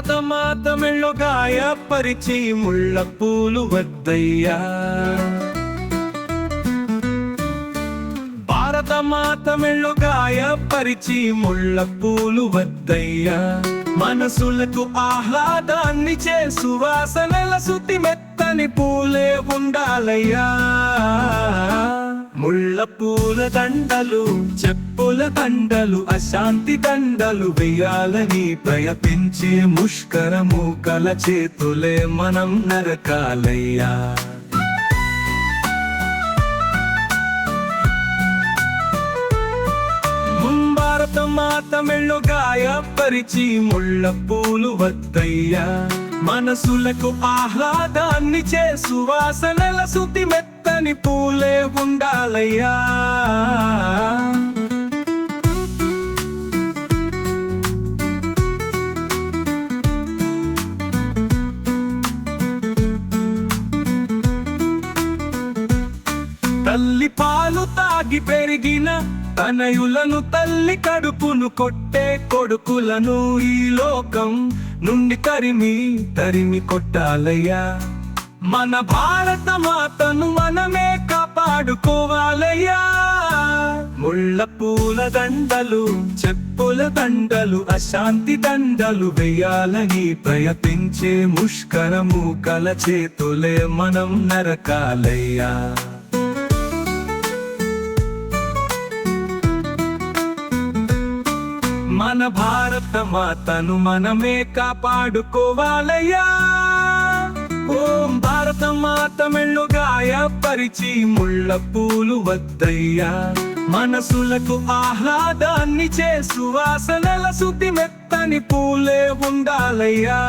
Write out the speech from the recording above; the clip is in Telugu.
భారతమాత మెళ్ళో గాయపరిచి ముళ్ళ పూలు వద్దయ్యా. భారతమాత మెళ్ళో గాయపరిచి ముళ్ళ పూలు వద్దయ్యా. మనసులకు ఆహ్లాదాన్ని చే సువాసనల శుతి మెత్తని పూలే ఉండాలయ్యా. ముళ్ళ పూల దండలు, చెప్పుల దండలు, అశాంతి దండలు వేయాలని ప్రయత్నించే ముష్కరము కల చేతులే మనం నరకాలయ్యా. భారతమాత మెళ్ళో గాయపరిచి ముళ్ళ పూలు వద్దయ్యా. మనసులకు ఆహ్లాదాన్ని చే సువాసనల శుతి మెత్తని పూలే ఉండాలయ్యా. తల్లి పాలు తాగి పెరిగిన తనయులను, తల్లి కడుపును కొట్టే కొడుకులను ఈ లోకం నుండి తరిమి కొట్టాలయ్యా. మన భారత మాతను మనమే కాపాడుకోవాలయ్యా. ముళ్ళ పూల దండలు, చెప్పుల దండలు, అశాంతి దండలు వేయాలని ప్రయత్నించే ముష్కరము కల చేతులే మనం నరకాలయ్యా. మన భారత మాతను మనమే కాపాడుకోవాలయ్యా. ఓం భారత మాత మెళ్ళో గాయపరిచి ముళ్ళ పూలు వద్దయ్యా. మనసులకు ఆహ్లాదాన్ని చే సువాసనల శుతి మెత్తని పూలే ఉండాలయ్యా.